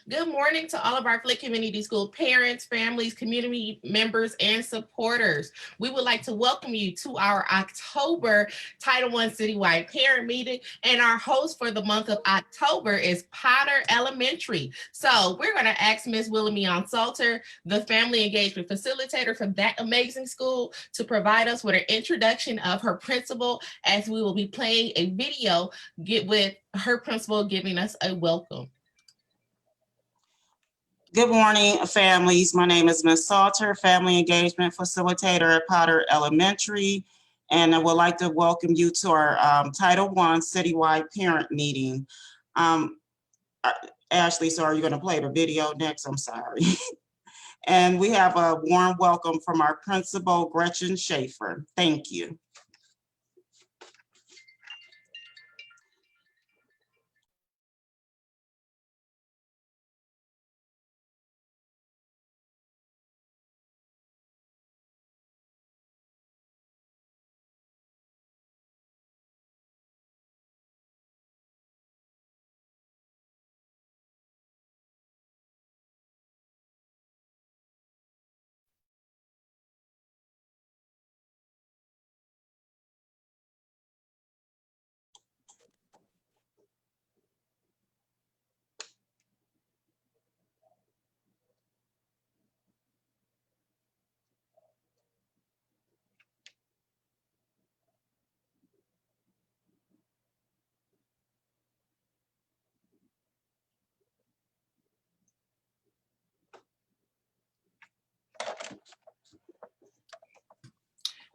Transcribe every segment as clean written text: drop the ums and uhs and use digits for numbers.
Good morning to all of our Flint Community School parents, families, community members, and supporters. We would like to welcome you to our October Title I Citywide Parent Meeting, and our host for the month of October is Potter Elementary. So we're going to ask Ms. Willamion Salter, the Family Engagement Facilitator for that amazing school, to provide us with an introduction of her principal, as we will be playing a video with her principal giving us a welcome. Good morning, families. My name is Ms. Salter, Family Engagement Facilitator at Potter Elementary, and I would like to welcome you to our Title I Citywide Parent Meeting. Ashley, so are you going to play the video next? I'm sorry. And we have a warm welcome from our principal, Gretchen Schaefer. Thank you.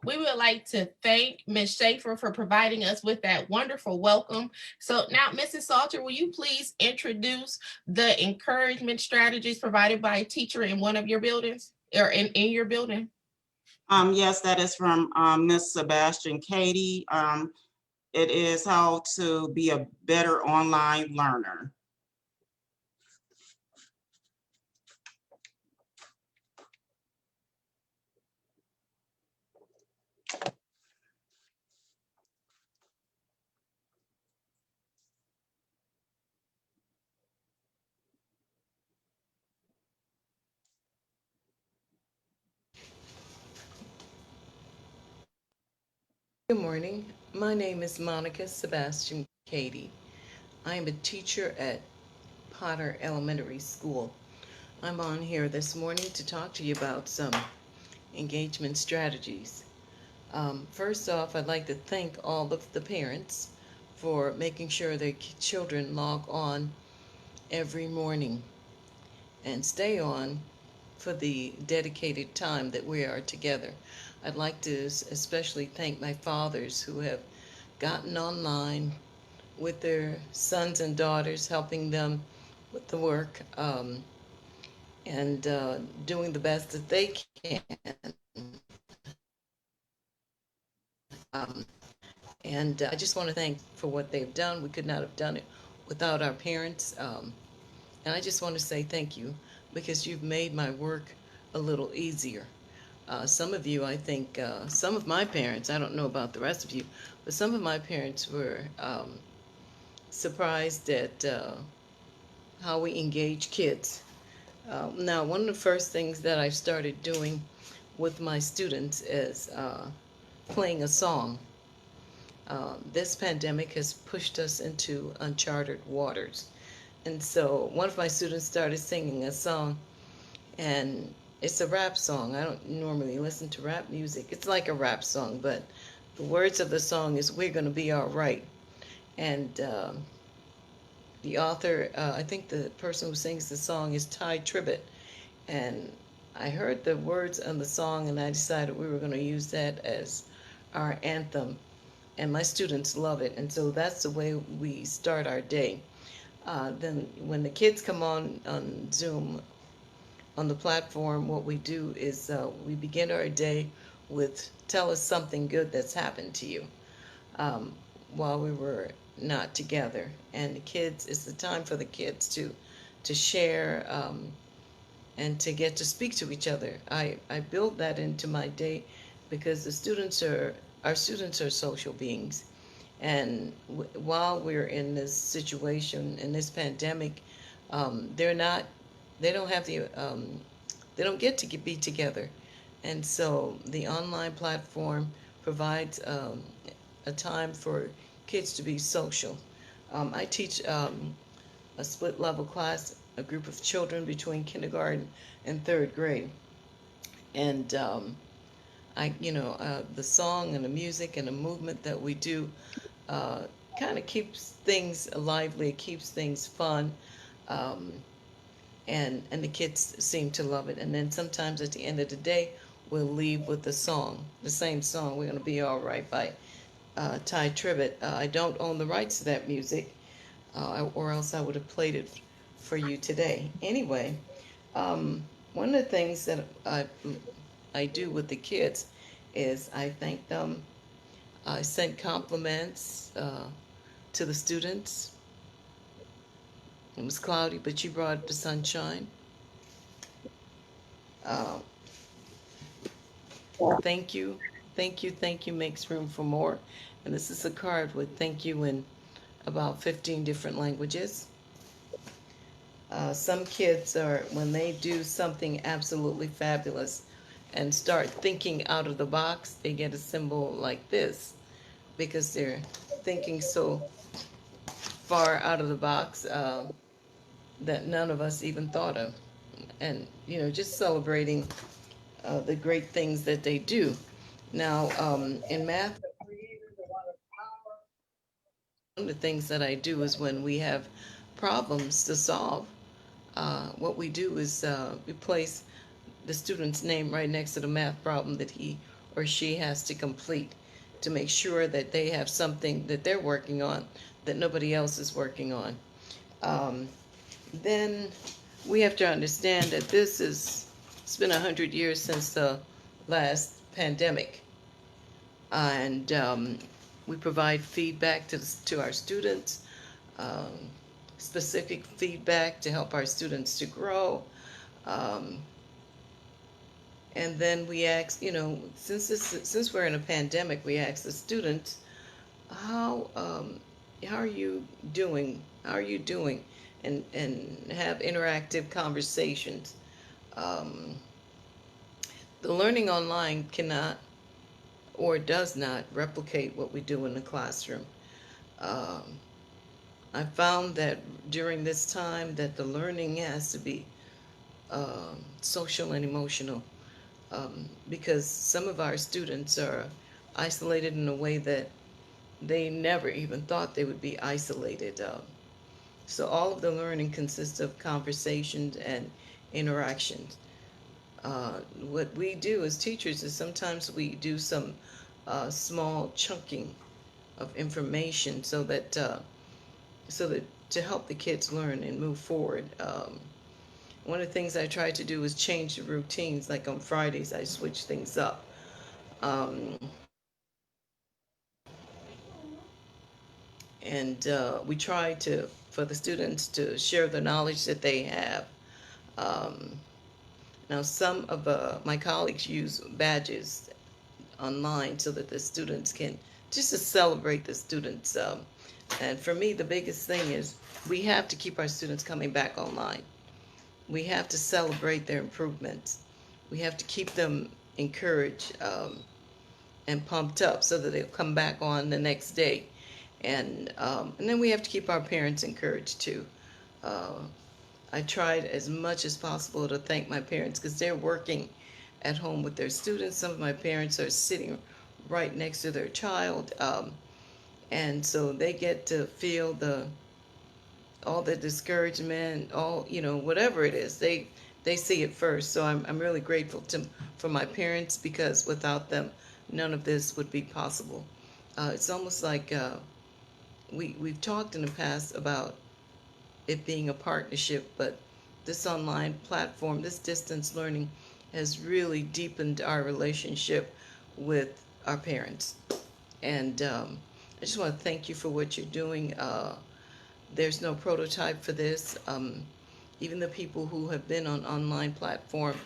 We would like to thank Ms. Schaefer for providing us with that wonderful welcome. So now, Mrs. Salter, will you please introduce the encouragement strategies provided by a teacher in one of your buildings, or in your building? Yes, that is from Ms. Sebastian Katie. It is how to be a better online learner. Good morning. My name is Monica Sebastian Katie. I am a teacher at Potter Elementary School. I'm on here this morning to talk to you about some engagement strategies. First off, I'd like to thank all of the parents for making sure their children log on every morning and stay on for the dedicated time that we are together. I'd like to especially thank my fathers who have gotten online with their sons and daughters, helping them with the work, and doing the best that they can. Um, and I just want to thank for what they've done. We could not have done it without our parents. And I just want to say thank you because you've made my work a little easier. Some of you, I think, some of my parents, I don't know about the rest of you, but some of my parents were surprised at how we engage kids. Now, one of the first things that I started doing with my students is playing a song. This pandemic has pushed us into uncharted waters. And so one of my students started singing a song, and it's a rap song. I don't normally listen to rap music. It's like a rap song, but the words of the song is "We're Gonna Be All Right." And the author, I think the person who sings the song is Ty Tribbett. And I heard the words on the song, and I decided we were going to use that as our anthem. And my students love it, and so that's the way we start our day. Then when the kids come on Zoom, on the platform, what we do is we begin our day with tell us something good that's happened to you um, while we were not together. And the kids, it's the time for the kids to share and to get to speak to each other. I built that into my day because our students are social beings. And while we're in this situation, in this pandemic, They're not, they don't have they don't get to be together. And so the online platform provides a time for kids to be social. I teach a split level class, a group of children between kindergarten and third grade. And the song and the music and the movement that we do uh, kind of keeps things lively, it keeps things fun. Um, and the kids seem to love it. And then sometimes at the end of the day, we'll leave with the song, the same song. We're going to be all right by Ty Tribbett. I don't own the rights to that music, or else I would have played it for you today. Anyway, one of the things that I do with the kids is I thank them. I send compliments to the students. It was cloudy, but you brought the sunshine. Uh, Thank you, thank you makes room for more. And this is a card with thank you in about 15 different languages. Some kids are, when they do something absolutely fabulous and start thinking out of the box, they get a symbol like this because they're thinking so far out of the box that none of us even thought of. And, just celebrating the great things that they do. Now, in math, one of the things that I do is when we have problems to solve, what we do is we place the student's name right next to the math problem that he or she has to complete to make sure that they have something that they're working on that nobody else is working on. Um, then we have to understand that it's been 100 years since the last pandemic. And we provide feedback to our students, um, specific feedback to help our students to grow. Um, and then we ask, since we're in a pandemic, we ask the students, how how are you doing? How are you doing? And have interactive conversations. Um, the learning online cannot or does not replicate what we do in the classroom. Um, I found that during this time that the learning has to be social and emotional because some of our students are isolated in a way that they never even thought they would be isolated. So all of the learning consists of conversations and interactions. What we do as teachers is sometimes we do some small chunking of information so that to help the kids learn and move forward. One of the things I try to do is change the routines. Like on Fridays, I switch things up. Um, and we try to for the students to share the knowledge that they have. Um, Now, some of my colleagues use badges online so that the students can just to celebrate the students. And for me, the biggest thing is we have to keep our students coming back online. We have to celebrate their improvements. We have to keep them encouraged and pumped up so that they'll come back on the next day. And then we have to keep our parents encouraged too. Uh, I tried as much as possible to thank my parents because they're working at home with their students. Some of my parents are sitting right next to their child, and so they get to feel all the discouragement, all whatever it is. They see it first. So I'm really grateful for my parents because without them, none of this would be possible. It's almost like we've talked in the past about it being a partnership, but this online platform, this distance learning, has really deepened our relationship with our parents. And I just want to thank you for what you're doing. There's no prototype for this. Even the people who have been on online platform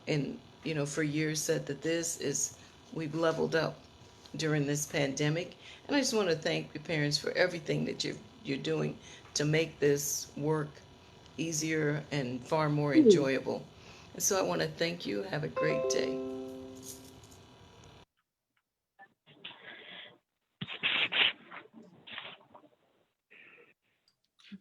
and for years said that we've leveled up during this pandemic. And I just want to thank your parents for everything that you're doing to make this work easier and far more enjoyable. And so I want to thank you. Have a great day.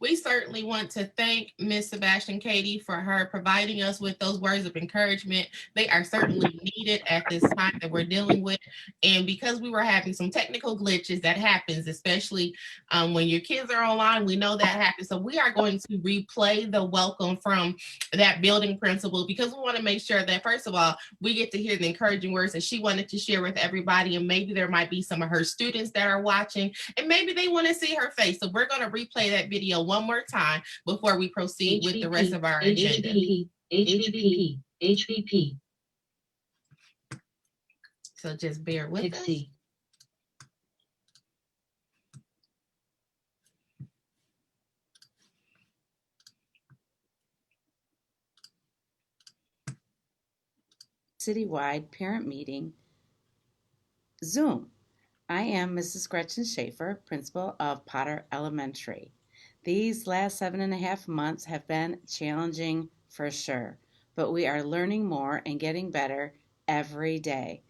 We certainly want to thank Ms. Sebastian Katie for her providing us with those words of encouragement. They are certainly needed at this time that we're dealing with. And because we were having some technical glitches, that happens, especially when your kids are online, we know that happens. So we are going to replay the welcome from that building principal, because we want to make sure that, first of all, we get to hear the encouraging words that she wanted to share with everybody. And maybe there might be some of her students that are watching, and maybe they want to see her face. So we're going to replay that video one more time before we proceed with the rest of our agenda. HVP. So just bear with us. Citywide Parent Meeting, Zoom. I am Mrs. Gretchen Schaefer, principal of Potter Elementary. These last 7.5 months have been challenging for sure, but we are learning more and getting better every day,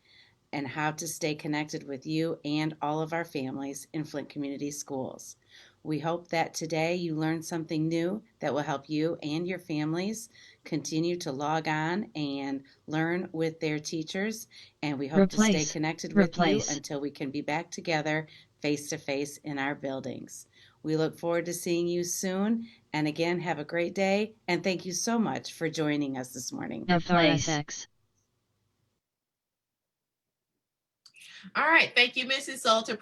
and how to stay connected with you and all of our families in Flint Community Schools. We hope that today you learned something new that will help you and your families continue to log on and learn with their teachers, and we hope to stay connected with you until we can be back together face to face in our buildings. We look forward to seeing you soon, and again, have a great day, and thank you so much for joining us this morning. All right. Thank you, Mrs. Salter,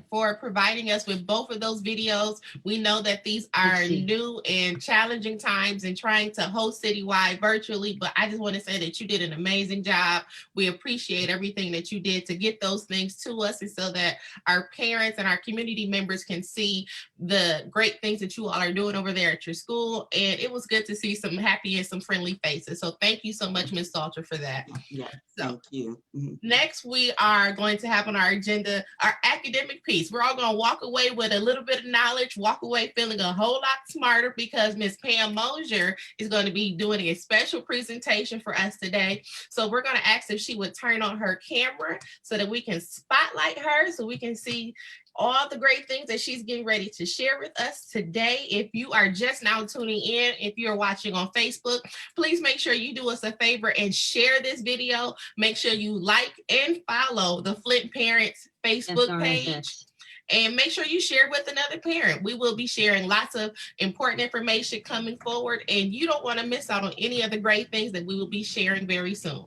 for providing us with both of those videos. We know that these are new and challenging times and trying to host Citywide virtually, but I just want to say that you did an amazing job. We appreciate everything that you did to get those things to us, and so that our parents and our community members can see the great things that you all are doing over there at your school. And it was good to see some happy and some friendly faces. So thank you so much, Ms. Salter, for that. Yeah, So, thank you. next, we are going to have on our agenda our academic piece. We're all going to walk away with a little bit of knowledge, walk away feeling a whole lot smarter, because Ms. Pam Mosier is going to be doing a special presentation for us today. So we're going to ask if she would turn on her camera so that we can spotlight her, so we can see all the great things that she's getting ready to share with us today. If you are just now tuning in, if you're watching on Facebook, please make sure you do us a favor and share this video. Make sure you like and follow the Flint Parents Facebook page. And make sure you share with another parent. We will be sharing lots of important information coming forward, and you don't want to miss out on any of the great things that we will be sharing very soon.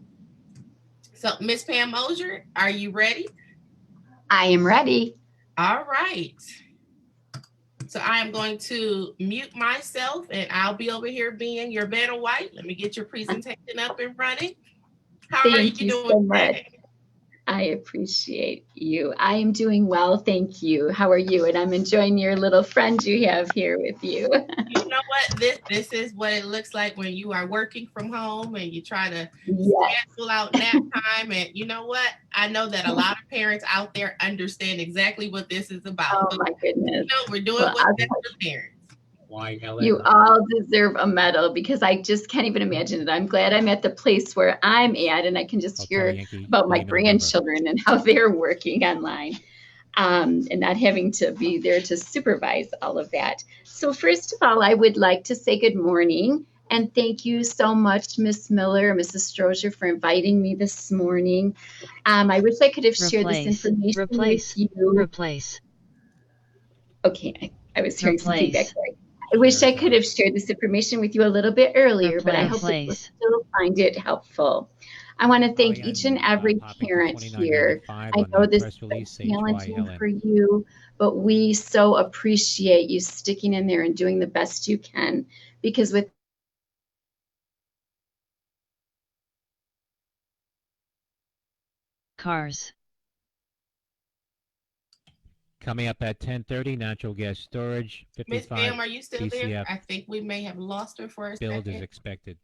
So, Miss Pam Mosier, are you ready? I am ready. All right. So I am going to mute myself, and I'll be over here being your Vanna White. Let me get your presentation up and running. How are you Thank you doing so much. today? I appreciate you. I am doing well, thank you. How are you? And I'm enjoying your little friend you have here with you. You know what? This is what it looks like when you are working from home and you try to schedule out nap time. And you know what? I know that a lot of parents out there understand exactly what this is about. Oh my goodness. You know, we're doing what's best for parents. You all deserve a medal, because I just can't even imagine it. I'm glad I'm at the place where I'm at, and I can just hear about my grandchildren and how they're working online, and not having to be there to supervise all of that. So first of all, I would like to say good morning and thank you so much, Miss Miller, Mrs. Strozier, for inviting me this morning. I wish I could have shared this information with you. Okay, I was hearing some feedback there. I wish I could have shared this information with you a little bit earlier, but I hope that you'll still find it helpful. I want to thank each and every parent here. I know this is challenging for you, but we so appreciate you sticking in there and doing the best you can, because with cars. Coming up at 10:30, natural gas storage, Miss 55 Pam, are you still BCF there? I think we may have lost her for a build second. is expected.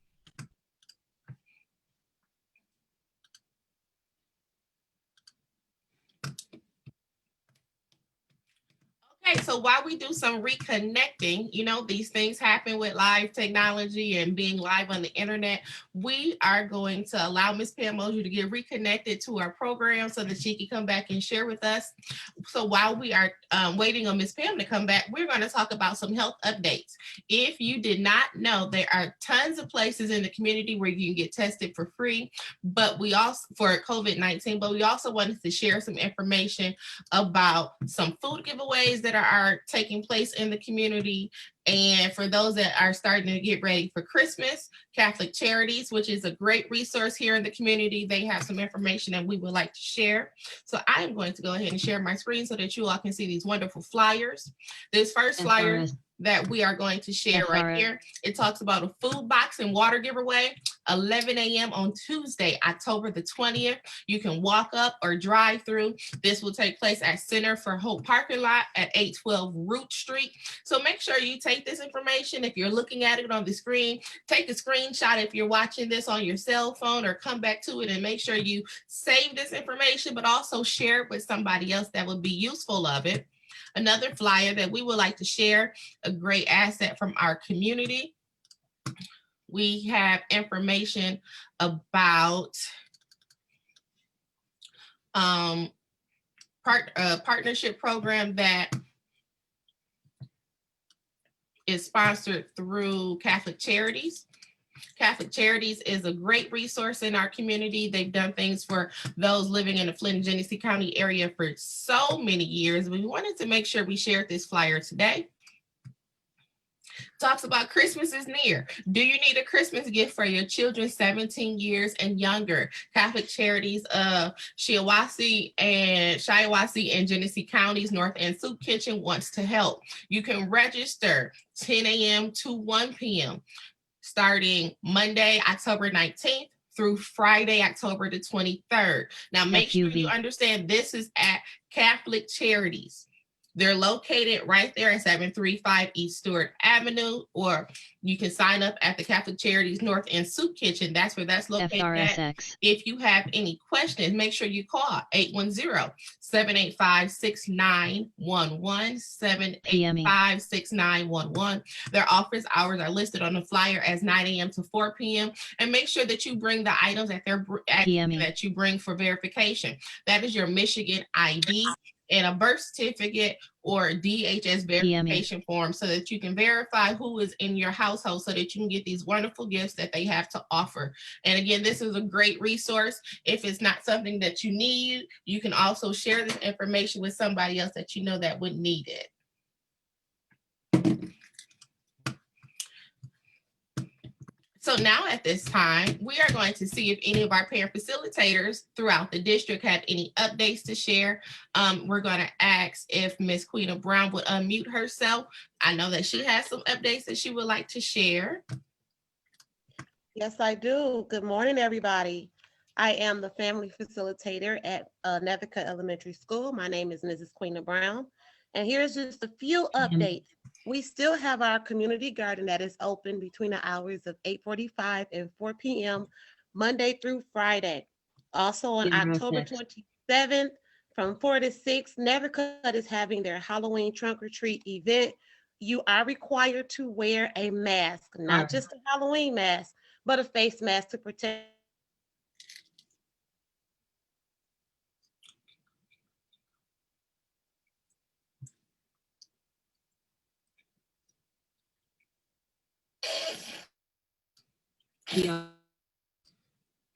Okay, Okay, so while we do some reconnecting, you know, these things happen with live technology and being live on the internet. We are going to allow Miss Pam Mosier to get reconnected to our program so that she can come back and share with us. So while we are waiting on Miss Pam to come back, we're going to talk about some health updates. If you did not know, there are tons of places in the community where you can get tested for free, but we also, for COVID-19, but we also wanted to share some information about some food giveaways that are taking place in the community. And for those that are starting to get ready for Christmas, Catholic Charities, which is a great resource here in the community, they have some information that we would like to share. So I am going to go ahead and share my screen so that you all can see these wonderful flyers. This first flyer that we are going to share right here, it talks about a food box and water giveaway, 11 a.m. on Tuesday, October the 20th. You can walk up or drive through. This will take place at Center for Hope parking lot at 812 Root Street. So make sure you take this information. If you're looking at it on the screen, take a screenshot if you're watching this on your cell phone, or come back to it and make sure you save this information, but also share it with somebody else that would be useful of it. Another flyer that we would like to share, a great asset from our community. We have information about partnership program that is sponsored through Catholic Charities. Catholic Charities is a great resource in our community. They've done things for those living in the Flint and Genesee County area for so many years. We wanted to make sure we shared this flyer today. Talks about Christmas is near. Do you need a Christmas gift for your children 17 years and younger? Catholic Charities of Shiawassee and Genesee Counties North End Soup Kitchen wants to help. You can register 10 a.m. to 1 p.m. starting Monday, October 19th through Friday, October the 23rd. Now make sure you understand this is at Catholic Charities. They're located right there at 735 East Stewart Avenue, or you can sign up at the Catholic Charities North End Soup Kitchen. That's where that's located at. If you have any questions, make sure you call 810-785-6911, 785-6911. Their office hours are listed on the flyer as 9 a.m. to 4 p.m. And make sure that you bring the items that you bring for verification. That is your Michigan ID and a birth certificate or DHS verification form, so that you can verify who is in your household, so that you can get these wonderful gifts that they have to offer. And again, this is a great resource. If it's not something that you need, you can also share this information with somebody else that you know that would need it. So now at this time, we are going to see if any of our parent facilitators throughout the district have any updates to share. We're going to ask if Ms. Queen Brown would unmute herself. I know that she has some updates that she would like to share. Yes, I do. Good morning, everybody. I am the family facilitator at Nethercutt Elementary School. My name is Mrs. Queen Brown, and here's just a few updates. We still have our community garden that is open between the hours of 8:45 and 4 p.m. Monday through Friday. Also on October 27th from 4 to 6, Nethercutt is having their Halloween trunk or treat event. You are required to wear a mask, not just a Halloween mask, but a face mask to protect. Yeah.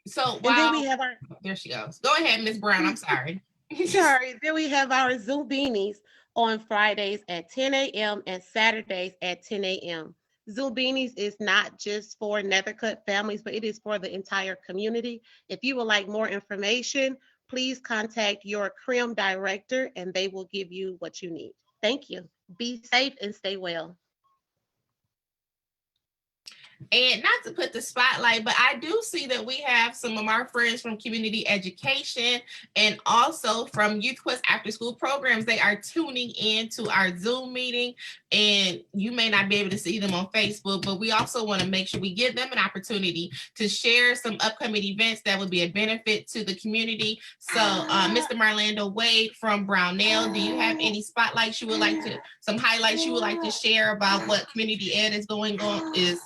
So and then we have our, there she goes. Go ahead, Ms. Brown. I'm sorry. sorry. Then we have our Zoom beanies on Fridays at 10 a.m. and Saturdays at 10 a.m. Zoom beanies is not just for Nethercutt families, but it is for the entire community. If you would like more information, please contact your CRIM director and they will give you what you need. Thank you. Be safe and stay well. And not to put the spotlight, but I do see that we have some of our friends from community education and also from Youth Quest after school programs. They are tuning in to our Zoom meeting, and you may not be able to see them on Facebook, but we also want to make sure we give them an opportunity to share some upcoming events that would be a benefit to the community. So Mr. Marlando Wade from Brownell, do you have any spotlights you would like to, some highlights you would like to share about what community ed is going on, is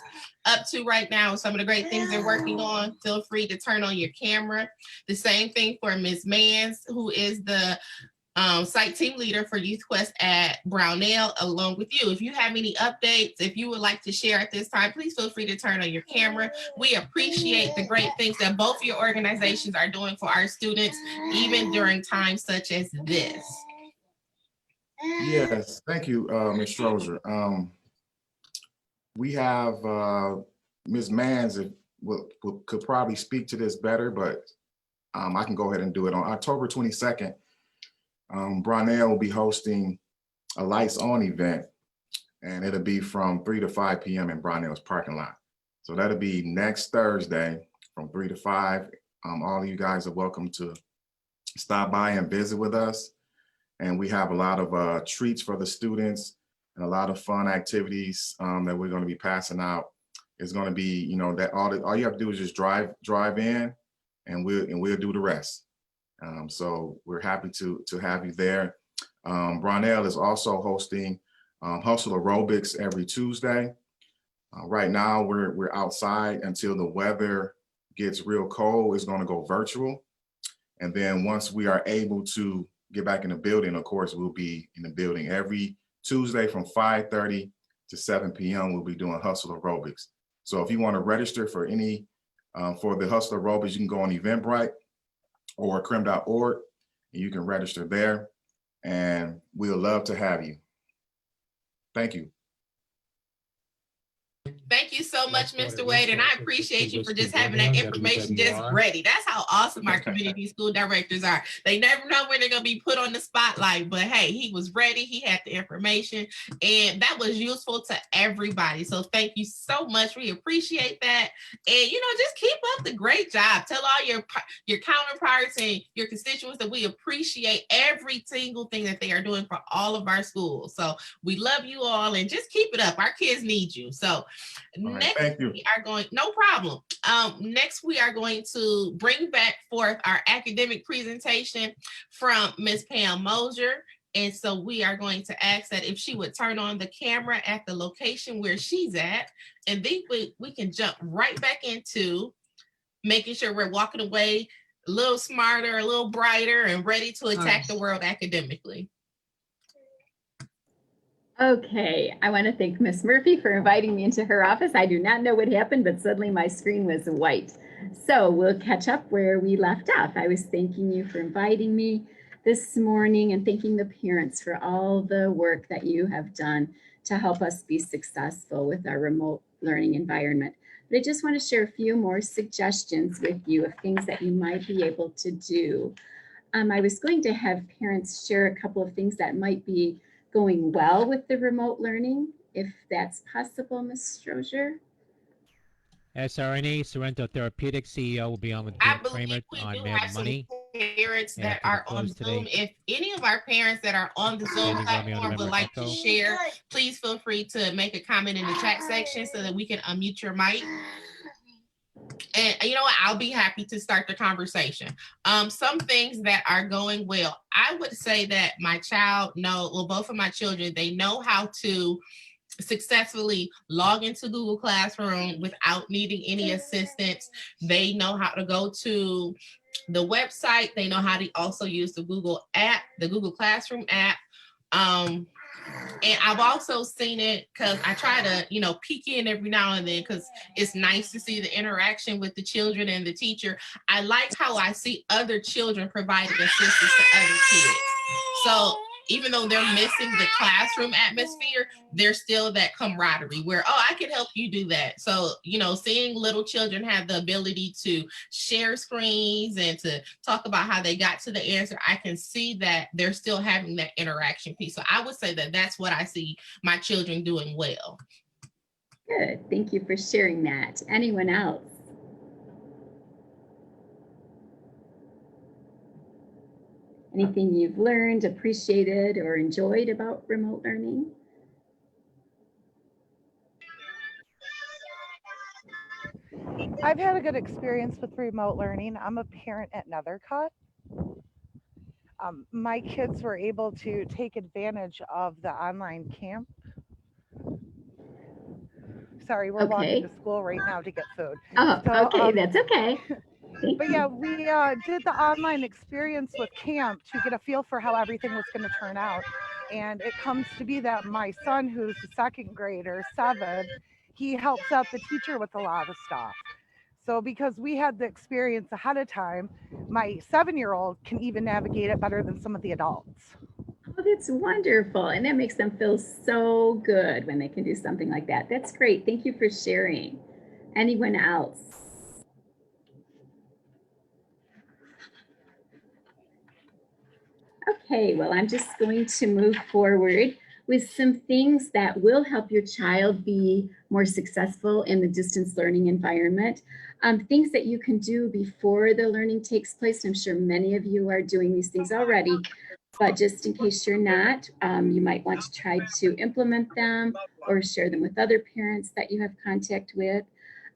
up to right now, some of the great things they're working on? Feel free to turn on your camera. The same thing for Ms. Mans, who is the site team leader for Youth Quest at Brownell, along with you. If you have any updates, if you would like to share at this time, please feel free to turn on your camera. We appreciate the great things that both your organizations are doing for our students, even during times such as this. Yes, thank you, Ms. Strozer. We have Ms. Mans could probably speak to this better, but I can go ahead and do it. On October 22nd, Brownell will be hosting a Lights On event, and it'll be from 3 to 5 p.m. in Brownell's parking lot. So that'll be next Thursday from 3 to 5. All of you guys are welcome to stop by and visit with us. And we have a lot of treats for the students and a lot of fun activities that we're going to be passing out. It's going to be, you know, that all you have to do is just drive in, and we'll do the rest. So we're happy to have you there. Brownell is also hosting Hustle Aerobics every Tuesday. Right now we're outside until the weather gets real cold. It's going to go virtual, and then once we are able to get back in the building, of course, we'll be in the building every Tuesday from 5:30 to 7 p.m. We'll be doing Hustle Aerobics. So if you want to register for any for the Hustle Aerobics, you can go on Eventbrite or crim.org, and you can register there, and we'll love to have you. Thank you. Thank you so much, Mr. Wade, and I appreciate you for just having that information just ready. That's how awesome our community school directors are. They never know when they're going to be put on the spotlight, but hey, he was ready. He had the information, and that was useful to everybody. So thank you so much. We appreciate that. And, you know, just keep up the great job. Tell all your counterparts and your constituents that we appreciate every single thing that they are doing for all of our schools. So we love you all, and just keep it up. Our kids need you. So next, we are going, no problem. Next, we are going to bring back forth our academic presentation from Ms. Pam Mosier. And so we are going to ask that if she would turn on the camera at the location where she's at, and then we can jump right back into making sure we're walking away a little smarter, a little brighter, and ready to attack the world academically. Okay, I want to thank Ms. Murphy for inviting me into her office. I do not know what happened, but suddenly my screen was white. So we'll catch up where we left off. I was thanking you for inviting me this morning and thanking the parents for all the work that you have done to help us be successful with our remote learning environment. But I just want to share a few more suggestions with you of things that you might be able to do. I was going to have parents share a couple of things that might be going well with the remote learning, if that's possible, Ms. Strozer. SRNA, Sorrento Therapeutics CEO, will be on with I Bill believe Kramer we on do Mad have some Money. parents that after the are on close today. Zoom. If any of our parents that are on the Zoom Standing Romeo, platform would November like to Echo. share, please feel free to make a comment in the chat section so that we can unmute your mic. And you know what, I'll be happy to start the conversation. Some things that are going well. I would say that my child both of my children, they know how to successfully log into Google Classroom without needing any assistance. They know how to go to the website. They know how to also use the Google app, the Google Classroom app. And I've also seen it because I try to, peek in every now and then because it's nice to see the interaction with the children and the teacher. I like how I see other children providing assistance to other kids. So even though they're missing the classroom atmosphere, there's still that camaraderie where, oh, I can help you do that. So, seeing little children have the ability to share screens and to talk about how they got to the answer, I can see that they're still having that interaction piece. So I would say that that's what I see my children doing well. Good. Thank you for sharing that. Anyone else? Anything you've learned, appreciated, or enjoyed about remote learning? I've had a good experience with remote learning. I'm a parent at Nethercutt. My kids were able to take advantage of the online camp. Sorry, we're walking to school right now to get food. Oh, So, okay, that's okay. But yeah, we did the online experience with camp to get a feel for how everything was going to turn out. And it comes to be that my son, who's a second grader, 7, he helps out the teacher with a lot of stuff. So because we had the experience ahead of time, my 7-year-old can even navigate it better than some of the adults. Oh, that's wonderful. And that makes them feel so good when they can do something like that. That's great. Thank you for sharing. Anyone else? Okay, well, I'm just going to move forward with some things that will help your child be more successful in the distance learning environment. Things that you can do before the learning takes place. I'm sure many of you are doing these things already, but just in case you're not, you might want to try to implement them or share them with other parents that you have contact with.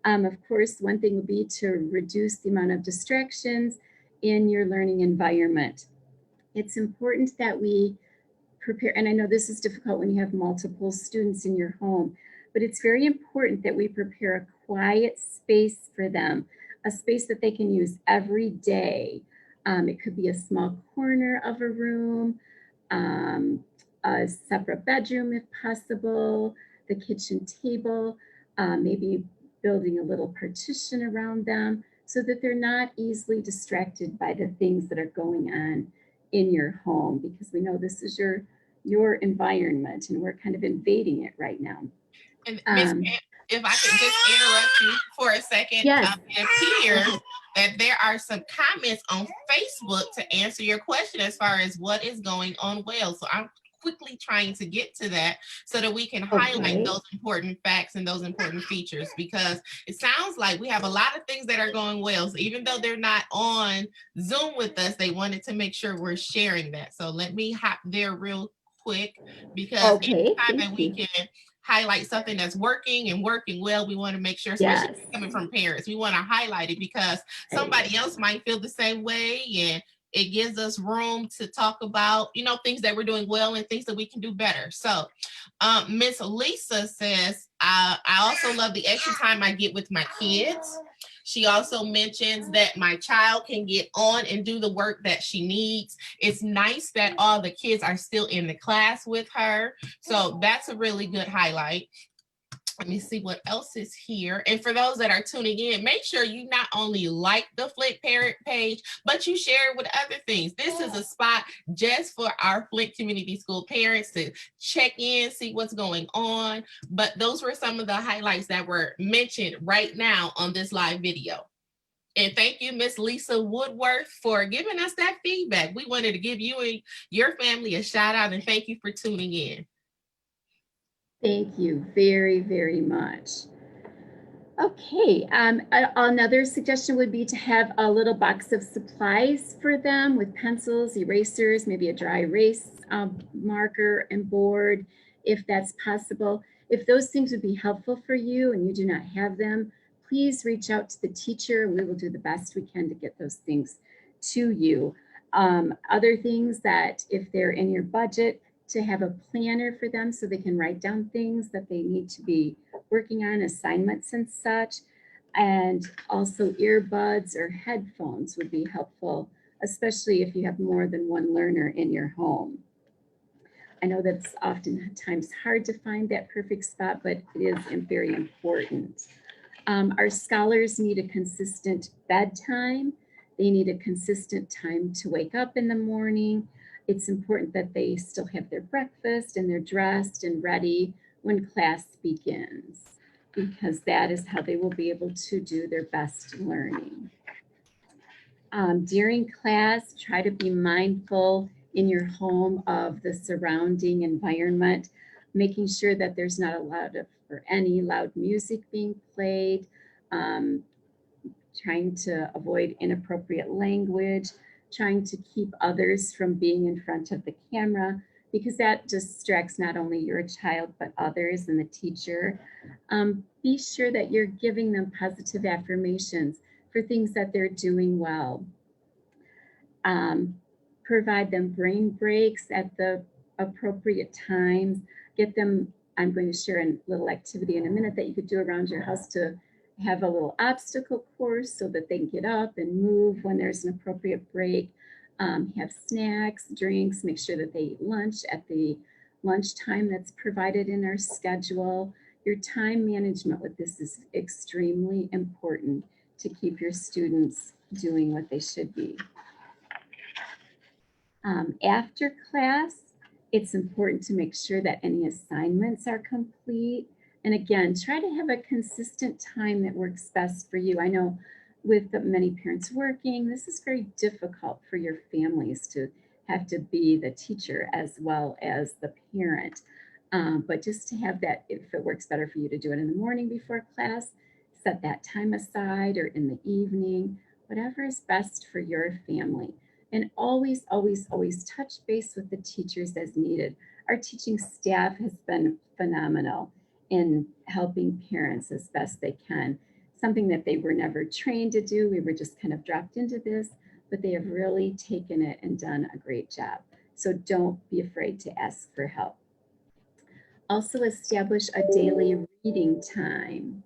Of course, one thing would be to reduce the amount of distractions in your learning environment. It's important that we prepare, and I know this is difficult when you have multiple students in your home, but it's very important that we prepare a quiet space for them, a space that they can use every day. It could be a small corner of a room, a separate bedroom if possible, the kitchen table, maybe building a little partition around them so that they're not easily distracted by the things that are going on in your home, because we know this is your environment and we're kind of invading it right now. And Ms. Pam, if I could just interrupt you for a second, yes. It appears that there are some comments on Facebook to answer your question as far as what is going on well. So I'm quickly trying to get to that so that we can highlight those important facts and those important features, because it sounds like we have a lot of things that are going well. So even though they're not on Zoom with us, they wanted to make sure we're sharing that. So let me hop there real quick, because anytime that we can highlight something that's working and working well, we want to make sure, especially coming from parents, we want to highlight it because somebody else might feel the same way, and it gives us room to talk about, things that we're doing well and things that we can do better. So Miss Lisa says, I also love the extra time I get with my kids. She also mentions that my child can get on and do the work that she needs. It's nice that all the kids are still in the class with her. So that's a really good highlight. Let me see what else is here. And for those that are tuning in, make sure you not only like the Flint Parent page, but you share it with other things. This is a spot just for our Flint Community School parents to check in, see what's going on. But those were some of the highlights that were mentioned right now on this live video. And thank you, Miss Lisa Woodworth, for giving us that feedback. We wanted to give you and your family a shout out and thank you for tuning in. Thank you very, very much. Okay, another suggestion would be to have a little box of supplies for them with pencils, erasers, maybe a dry erase marker and board, if that's possible. If those things would be helpful for you and you do not have them, please reach out to the teacher. We will do the best we can to get those things to you. Other things that if they're in your budget, to have a planner for them so they can write down things that they need to be working on, assignments and such. And also earbuds or headphones would be helpful, especially if you have more than one learner in your home. I know that's oftentimes hard to find that perfect spot, but it is very important. Our scholars need a consistent bedtime. They need a consistent time to wake up in the morning. It's important that they still have their breakfast and they're dressed and ready when class begins, because that is how they will be able to do their best learning. During class, try to be mindful in your home of the surrounding environment. making sure that there's not a lot of or any loud music being played, trying to avoid inappropriate language, trying to keep others from being in front of the camera, because that distracts not only your child, but others and the teacher. Be sure that you're giving them positive affirmations for things that they're doing well. Provide them brain breaks at the appropriate times. Get them, I'm going to share a little activity in a minute that you could do around your house to have a little obstacle course so that they can get up and move when there's an appropriate break. Have snacks, drinks, make sure that they eat lunch at the lunchtime that's provided in our schedule. Your time management with this is extremely important to keep your students doing what they should be. After class, it's important to make sure that any assignments are complete. And again, try to have a consistent time that works best for you. I know with many parents working, this is very difficult for your families to have to be the teacher as well as the parent. But just to have that, if it works better for you to do it in the morning before class, set that time aside, or in the evening, whatever is best for your family. And always, always, always touch base with the teachers as needed. Our teaching staff has been phenomenal in helping parents as best they can. Something that they were never trained to do. We were just kind of dropped into this, but they have really taken it and done a great job. So don't be afraid to ask for help. Also establish a daily reading time.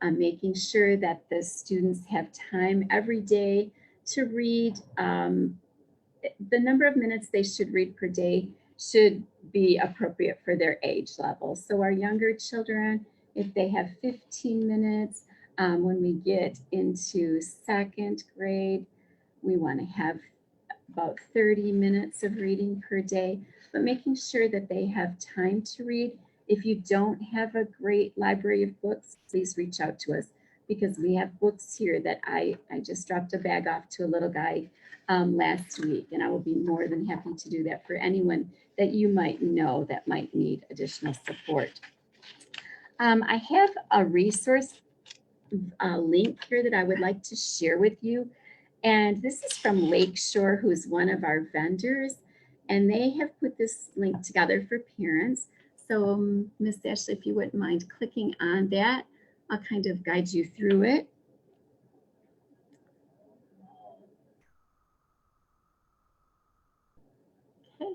Making sure that the students have time every day to read. The number of minutes they should read per day should be appropriate for their age level. So our younger children, if they have 15 minutes, when we get into second grade, we want to have about 30 minutes of reading per day, but making sure that they have time to read. If you don't have a great library of books, please reach out to us, because we have books here that I just dropped a bag off to a little guy last week, and I will be more than happy to do that for anyone that you might know that might need additional support. I have a resource link here that I would like to share with you. And this is from Lakeshore, who is one of our vendors. And they have put this link together for parents. So Miss Ashley, if you wouldn't mind clicking on that, I'll kind of guide you through it. Okay.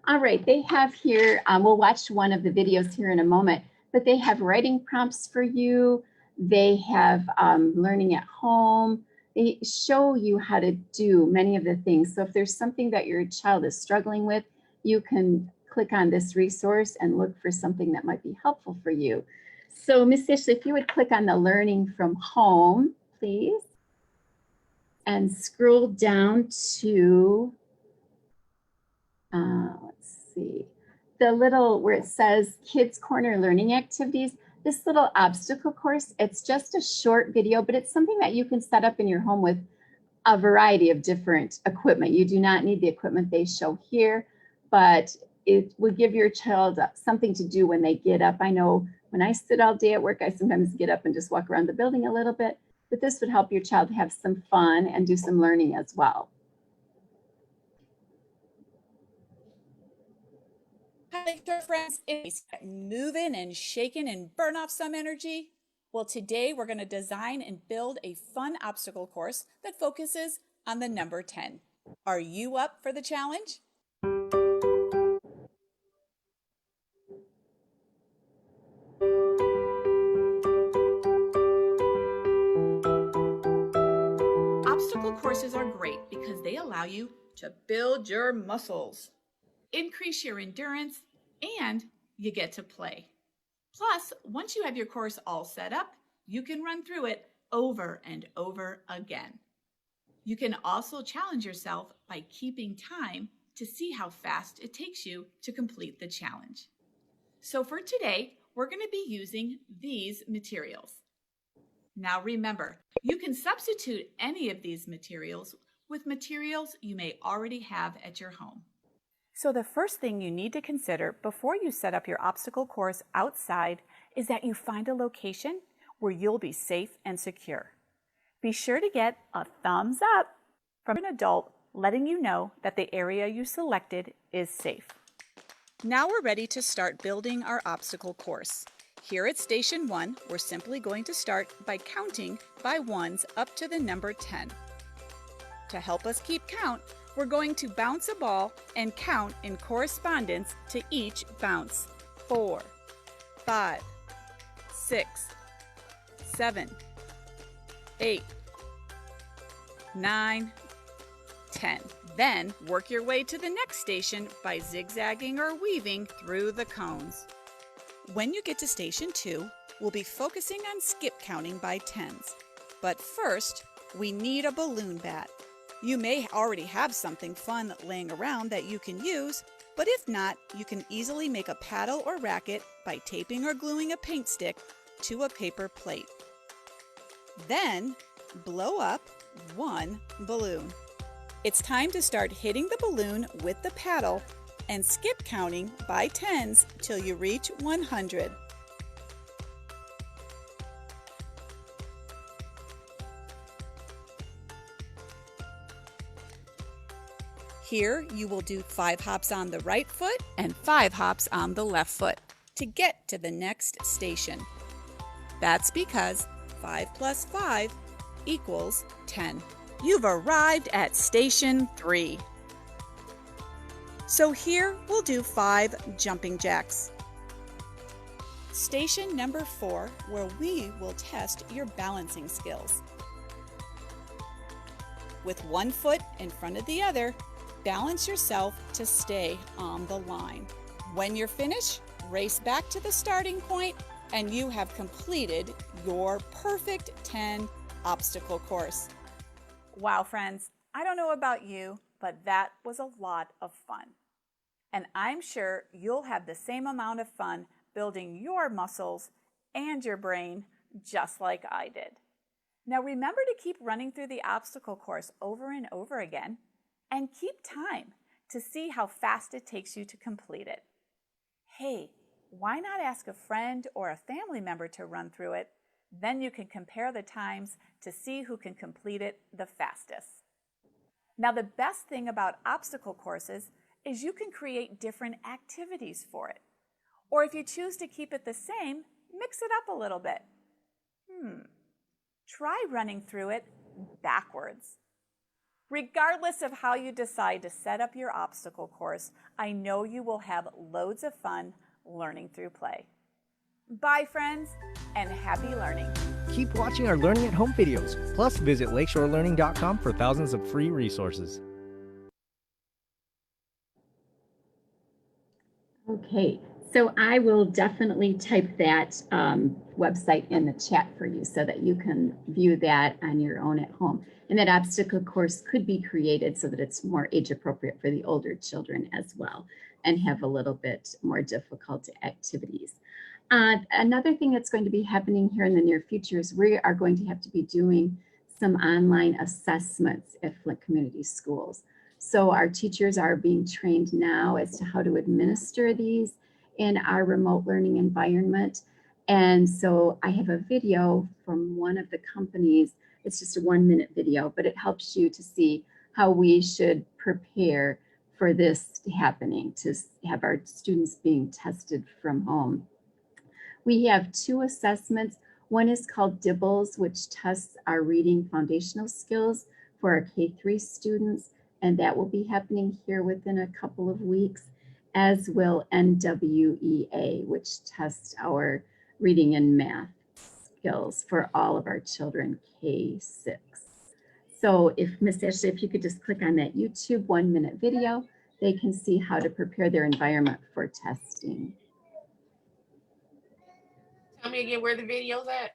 All right, they have here, we'll watch one of the videos here in a moment, but they have writing prompts for you. They have learning at home. They show you how to do many of the things. So if there's something that your child is struggling with, you can click on this resource and look for something that might be helpful for you. So Miss Ashley, if you would click on the learning from home, please, and scroll down to, let's see, the little where it says Kids Corner Learning Activities. This little obstacle course, it's just a short video, but it's something that you can set up in your home with a variety of different equipment. You do not need the equipment they show here, but it would give your child something to do when they get up. I know when I sit all day at work, I sometimes get up and just walk around the building a little bit, but this would help your child have some fun and do some learning as well. Hi, Lakeshore friends. It's moving and shaking and burn off some energy. Well, today we're going to design and build a fun obstacle course that focuses on the number 10. Are you up for the challenge? Obstacle courses are great because they allow you to build your muscles, increase your endurance, and you get to play. Plus, once you have your course all set up, you can run through it over and over again. You can also challenge yourself by keeping time to see how fast it takes you to complete the challenge. So for today, we're going to be using these materials. Now remember, you can substitute any of these materials with materials you may already have at your home. So the first thing you need to consider before you set up your obstacle course outside is that you find a location where you'll be safe and secure. Be sure to get a thumbs up from an adult letting you know that the area you selected is safe. Now we're ready to start building our obstacle course. Here at Station 1, we're simply going to start by counting by ones up to the number 10. To help us keep count, we're going to bounce a ball and count in correspondence to each bounce. 4, 5, 6, 7, 8, 9, 10. Then work your way to the next station by zigzagging or weaving through the cones. When you get to Station 2, we'll be focusing on skip counting by tens. But first, we need a balloon bat. You may already have something fun laying around that you can use, but if not, you can easily make a paddle or racket by taping or gluing a paint stick to a paper plate. Then, blow up one balloon. It's time to start hitting the balloon with the paddle and skip counting by tens till you reach 100. Here you will do 5 hops on the right foot and 5 hops on the left foot to get to the next station. That's because 5 plus 5 equals 10. You've arrived at Station 3. So here we'll do 5 jumping jacks. Station number 4, where we will test your balancing skills. With one foot in front of the other, balance yourself to stay on the line. When you're finished, race back to the starting point and you have completed your perfect 10 obstacle course. Wow, friends, I don't know about you, but that was a lot of fun. And I'm sure you'll have the same amount of fun building your muscles and your brain just like I did. Now remember to keep running through the obstacle course over and over again and keep time to see how fast it takes you to complete it. Hey, why not ask a friend or a family member to run through it? Then you can compare the times to see who can complete it the fastest. Now the best thing about obstacle courses is you can create different activities for it. Or if you choose to keep it the same, mix it up a little bit. Try running through it backwards. Regardless of how you decide to set up your obstacle course, I know you will have loads of fun learning through play. Bye, friends, and happy learning. Keep watching our Learning at Home videos. Plus, visit lakeshorelearning.com for thousands of free resources. Okay, so I will definitely type that website in the chat for you so that you can view that on your own at home. And that obstacle course could be created so that it's more age appropriate for the older children as well and have a little bit more difficult activities. Another thing that's going to be happening here in the near future is we are going to have to be doing some online assessments at Flint Community Schools. So our teachers are being trained now as to how to administer these in our remote learning environment. And so I have a video from one of the companies. It's just a 1-minute video, but it helps you to see how we should prepare for this happening, to have our students being tested from home. We have 2 assessments. One is called DIBBLES, which tests our reading foundational skills for our K-3 students, and that will be happening here within a couple of weeks, as will NWEA, which tests our reading and math skills for all of our children K-6. So if Miss Ashley, if you could just click on that YouTube 1-minute video, they can see how to prepare their environment for testing. Tell me again where the video's at.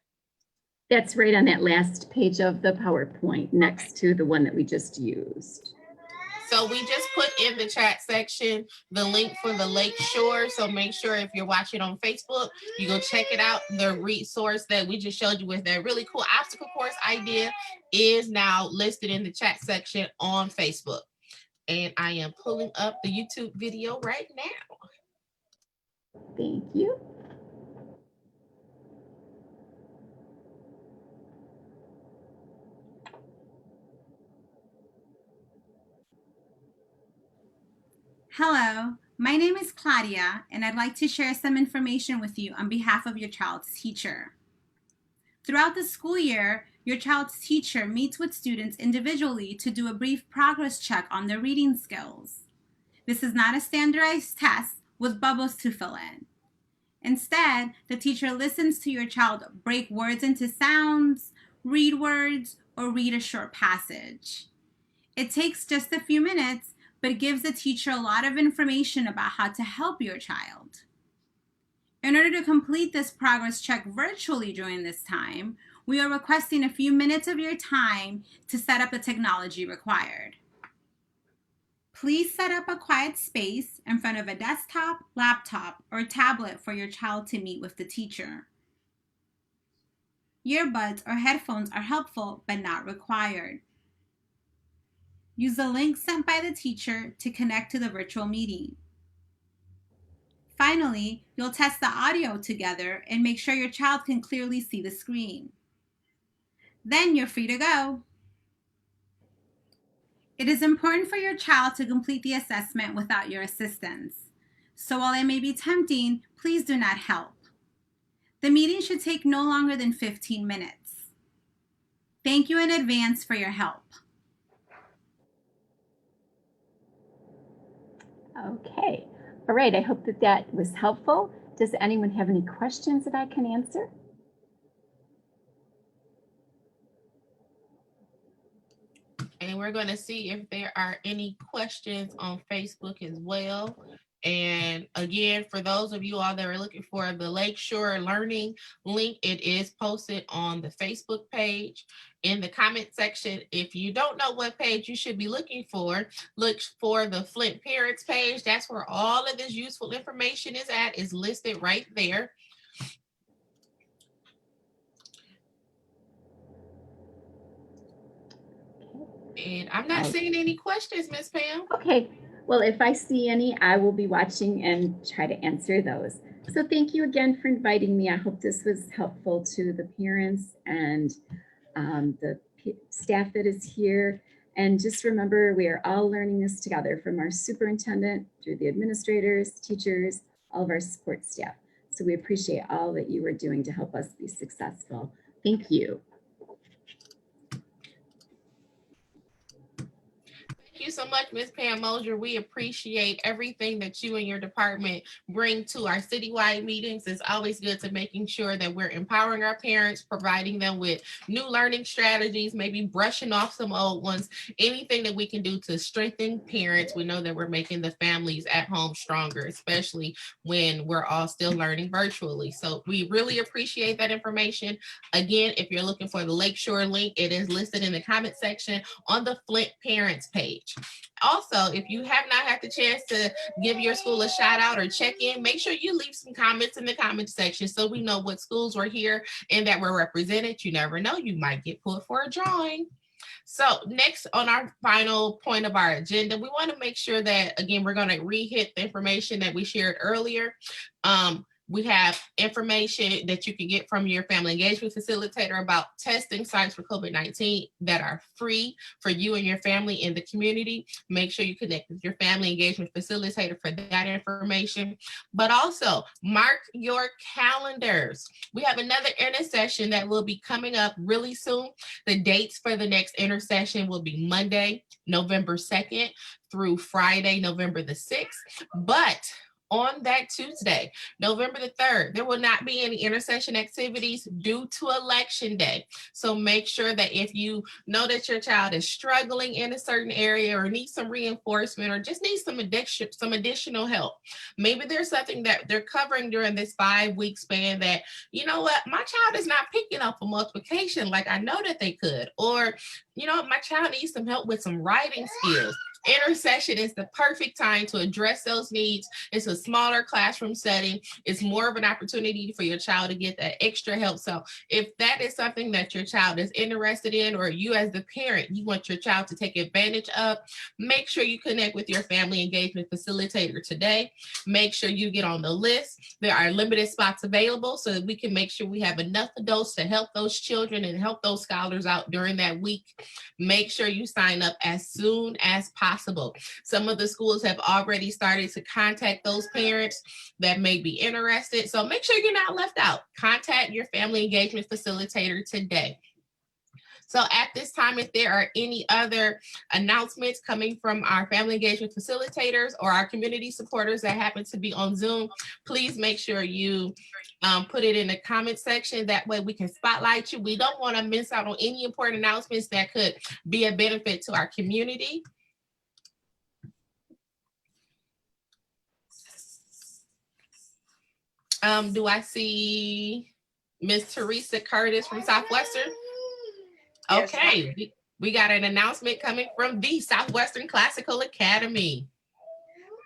That's right on that last page of the PowerPoint next to the one that we just used. So we just put in the chat section the link for the Lake Shore. So make sure if you're watching on Facebook, you go check it out. The resource that we just showed you with that really cool obstacle course idea is now listed in the chat section on Facebook. And I am pulling up the YouTube video right now. Thank you. Hello, my name is Claudia, and I'd like to share some information with you on behalf of your child's teacher. Throughout the school year, your child's teacher meets with students individually to do a brief progress check on their reading skills. This is not a standardized test with bubbles to fill in. Instead, the teacher listens to your child break words into sounds, read words, or read a short passage. It takes just a few minutes, but gives the teacher a lot of information about how to help your child. In order to complete this progress check virtually during this time, we are requesting a few minutes of your time to set up the technology required. Please set up a quiet space in front of a desktop, laptop, or tablet for your child to meet with the teacher. Earbuds or headphones are helpful but not required. Use the link sent by the teacher to connect to the virtual meeting. Finally, you'll test the audio together and make sure your child can clearly see the screen. Then you're free to go. It is important for your child to complete the assessment without your assistance. So while it may be tempting, please do not help. The meeting should take no longer than 15 minutes. Thank you in advance for your help. Okay. All right. I hope that that was helpful. Does anyone have any questions that I can answer? And we're going to see if there are any questions on Facebook as well. And again, for those of you all that are looking for the Lakeshore Learning link, it is posted on the Facebook page. In the comment section, if you don't know what page you should be looking for, look for the Flint Parents page. That's where all of this useful information is at, is listed right there. And I'm not seeing any questions, Miss Pam. Okay. Well, if I see any, I will be watching and try to answer those. So thank you again for inviting me. I hope this was helpful to the parents and the staff that is here. And just remember, we are all learning this together, from our superintendent through the administrators, teachers, all of our support staff. So we appreciate all that you are doing to help us be successful. Thank you. Thank you so much, Ms. Pam Mosier. We appreciate everything that you and your department bring to our citywide meetings. It's always good to making sure that we're empowering our parents, providing them with new learning strategies, maybe brushing off some old ones, anything that we can do to strengthen parents. We know that we're making the families at home stronger, especially when we're all still learning virtually. So we really appreciate that information. Again, if you're looking for the Lakeshore link, it is listed in the comment section on the Flint Parents page. Also, if you have not had the chance to give your school a shout out or check in, make sure you leave some comments in the comment section so we know what schools were here and that we're represented. You never know, you might get pulled for a drawing. So next on our final point of our agenda, we want to make sure that, again, we're going to re-hit the information that we shared earlier. We have information that you can get from your family engagement facilitator about testing sites for COVID-19 that are free for you and your family in the community. Make sure you connect with your family engagement facilitator for that information. But also mark your calendars. We have another intersession that will be coming up really soon. The dates for the next intersession will be Monday, November 2nd through Friday, November the 6th. But on that Tuesday, November the 3rd, there will not be any intercession activities due to Election Day. So make sure that if you know that your child is struggling in a certain area or needs some reinforcement or just needs some additional help, maybe there's something that they're covering during this 5-week span that, you know what, my child is not picking up a multiplication like I know that they could, or, you know, my child needs some help with some writing skills. Intercession is the perfect time to address those needs. It's a smaller classroom setting. It's more of an opportunity for your child to get that extra help. So if that is something that your child is interested in, or you as the parent, you want your child to take advantage of, make sure you connect with your family engagement facilitator today. Make sure you get on the list. There are limited spots available so that we can make sure we have enough adults to help those children and help those scholars out during that week. Make sure you sign up as soon as possible. Some of the schools have already started to contact those parents that may be interested. So make sure you're not left out. Contact your family engagement facilitator today. So at this time, if there are any other announcements coming from our family engagement facilitators or our community supporters that happen to be on Zoom, please make sure you put it in the comment section. That way we can spotlight you. We don't want to miss out on any important announcements that could be a benefit to our community. Do I see Miss Teresa Curtis from Southwestern? Okay, yes, we got an announcement coming from the Southwestern Classical Academy.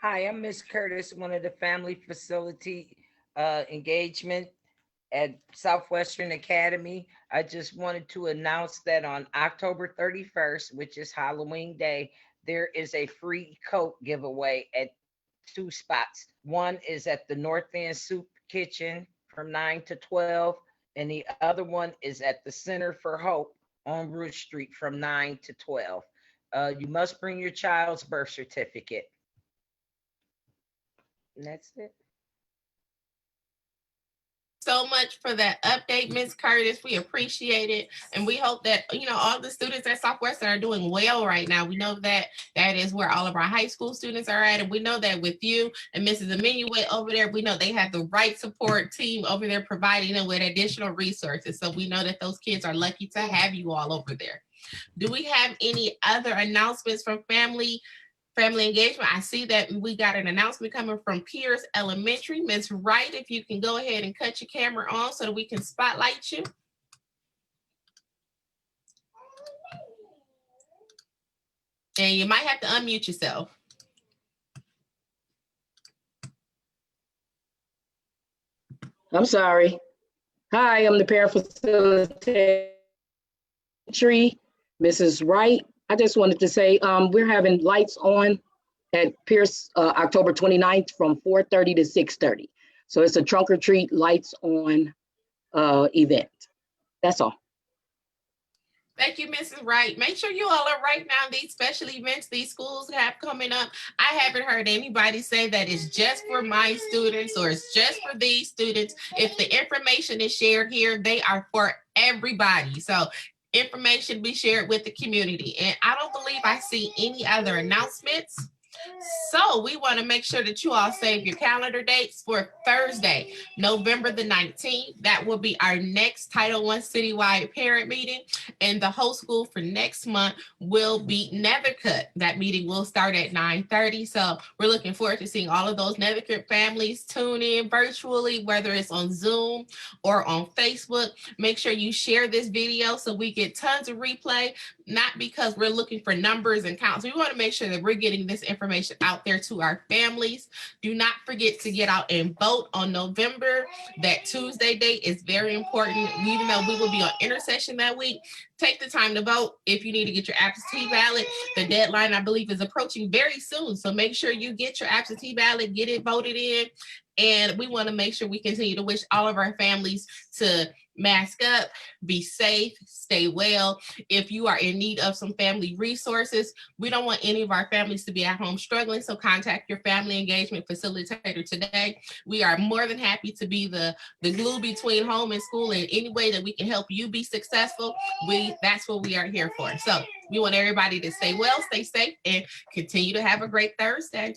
Hi, I'm Miss Curtis, one of the family facility engagement at Southwestern Academy. I just wanted to announce that on October 31st, which is Halloween Day, there is a free coat giveaway at 2 spots. One is at the North End Soup Kitchen from 9 to 12, and the other one is at the Center for Hope on Root Street from 9 to 12. You must bring your child's birth certificate. And that's it. So much for that update, Ms. Curtis. We appreciate it. And we hope that, all the students at Southwestern are doing well right now. We know that that is where all of our high school students are at. And we know that with you and Mrs. Emanuel over there, we know they have the right support team over there providing them with additional resources. So we know that those kids are lucky to have you all over there. Do we have any other announcements from family engagement? I see that we got an announcement coming from Pierce Elementary. Ms. Wright, if you can go ahead and cut your camera on so that we can spotlight you. And you might have to unmute yourself. I'm sorry. Hi, I'm the parent facilitator, Mrs. Wright. I just wanted to say we're having lights on at Pierce October 29th from 4:30 to 6:30. So it's a trunk or treat lights on event. That's all. Thank you, Mrs. Wright. Make sure you all are writing down these special events these schools have coming up. I haven't heard anybody say that it's just for my students or it's just for these students. If the information is shared here, they are for everybody. So information be shared with the community. And I don't believe I see any other announcements. So we want to make sure that you all save your calendar dates for Thursday, November the 19th. That will be our next Title I Citywide parent meeting. And the whole school for next month will be Nethercutt. That meeting will start at 9:30. So we're looking forward to seeing all of those Nethercutt families tune in virtually, whether it's on Zoom or on Facebook. Make sure you share this video so we get tons of replay, not because we're looking for numbers and counts. We want to make sure that we're getting this information out there to our families. Do not forget to get out and vote on November. That Tuesday date is very important. Even though we will be on intercession that week, take the time to vote. If you need to get your absentee ballot, the deadline, I believe, is approaching very soon. So make sure you get your absentee ballot, get it voted in. And we want to make sure we continue to wish all of our families to mask up, be safe, stay well. If you are in need of some family resources, we don't want any of our families to be at home struggling. So contact your family engagement facilitator today. We are more than happy to be the glue between home and school in any way that we can help you be successful. That's what we are here for. So we want everybody to stay well, stay safe, and continue to have a great Thursday.